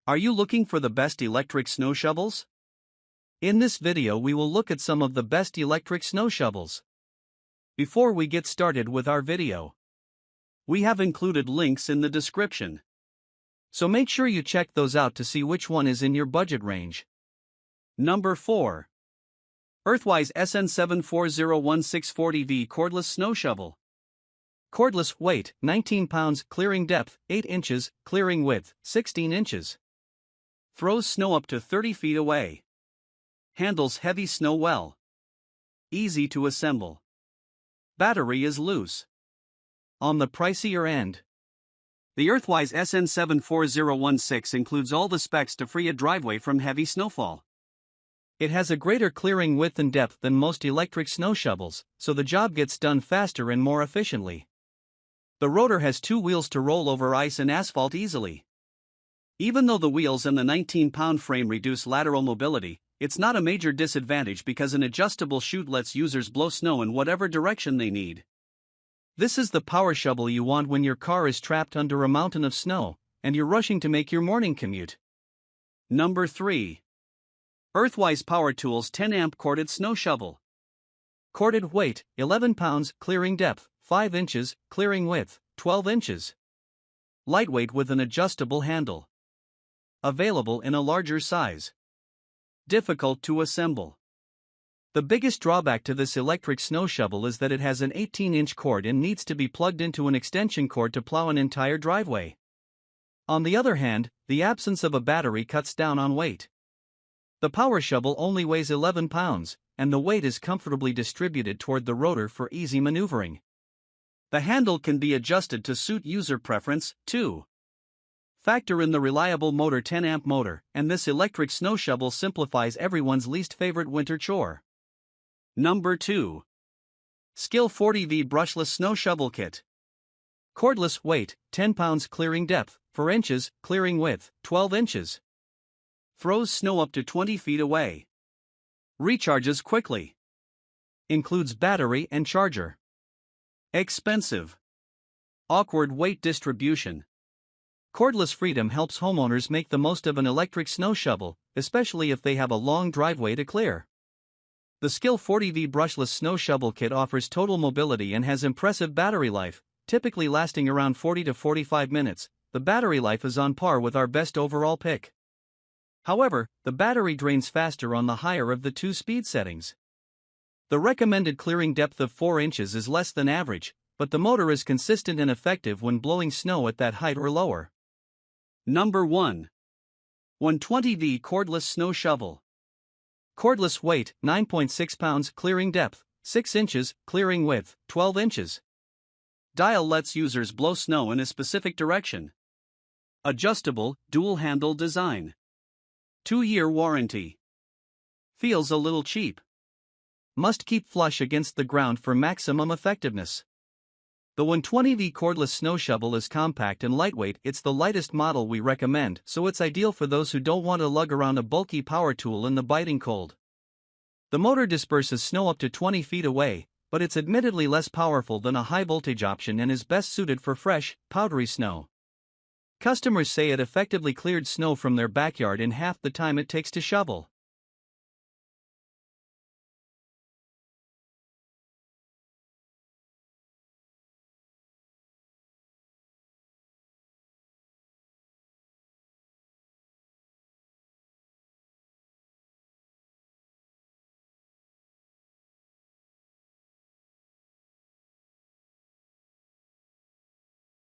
Are you looking for the best electric snow shovels? In this video we will look at some of the best electric snow shovels. Before we get started with our video, we have included links in the description. So make sure you check those out to see which one is in your budget range. Number 4. Earthwise SN740160V Cordless Snow Shovel. Cordless, weight 19 pounds, clearing depth 8 inches, clearing width 16 inches. Throws snow up to 30 feet away. Handles heavy snow well. Easy to assemble. Battery is loose. On the pricier end. The Earthwise SN74016 includes all the specs to free a driveway from heavy snowfall. It has a greater clearing width and depth than most electric snow shovels, so the job gets done faster and more efficiently. The rotor has 2 wheels to roll over ice and asphalt easily. Even though the wheels and the 19-pound frame reduce lateral mobility, it's not a major disadvantage because an adjustable chute lets users blow snow in whatever direction they need. This is the power shovel you want when your car is trapped under a mountain of snow, and you're rushing to make your morning commute. Number 3. Earthwise Power Tools 10-amp Corded Snow Shovel. Corded, weight 11 pounds, clearing depth 5 inches, clearing width 12 inches. Lightweight with an adjustable handle. Available in a larger size. Difficult to assemble. The biggest drawback to this electric snow shovel is that it has an 18-inch cord and needs to be plugged into an extension cord to plow an entire driveway. On the other hand, the absence of a battery cuts down on weight. The power shovel only weighs 11 pounds, and the weight is comfortably distributed toward the rotor for easy maneuvering. The handle can be adjusted to suit user preference, too. Factor in the reliable motor 10-amp motor, and this electric snow shovel simplifies everyone's least favorite winter chore. Number 2. Skil 40V Brushless Snow Shovel Kit. Cordless, weight 10 pounds, clearing depth 4 inches, clearing width 12 inches. Throws snow up to 20 feet away. Recharges quickly. Includes battery and charger. Expensive. Awkward weight distribution. Cordless freedom helps homeowners make the most of an electric snow shovel, especially if they have a long driveway to clear. The Skil 40V Brushless Snow Shovel Kit offers total mobility and has impressive battery life, typically lasting around 40 to 45 minutes. The battery life is on par with our best overall pick. However, the battery drains faster on the higher of the 2 speed settings. The recommended clearing depth of 4 inches is less than average, but the motor is consistent and effective when blowing snow at that height or lower. Number 1. 120V Cordless Snow Shovel. Cordless, weight 9.6 pounds, clearing depth 6 inches, clearing width 12 inches. Dial lets users blow snow in a specific direction. Adjustable, dual-handle design. 2-year warranty. Feels a little cheap. Must keep flush against the ground for maximum effectiveness. The 120V cordless snow shovel is compact and lightweight. It's the lightest model we recommend, so it's ideal for those who don't want to lug around a bulky power tool in the biting cold. The motor disperses snow up to 20 feet away, but it's admittedly less powerful than a high-voltage option and is best suited for fresh, powdery snow. Customers say it effectively cleared snow from their backyard in half the time it takes to shovel.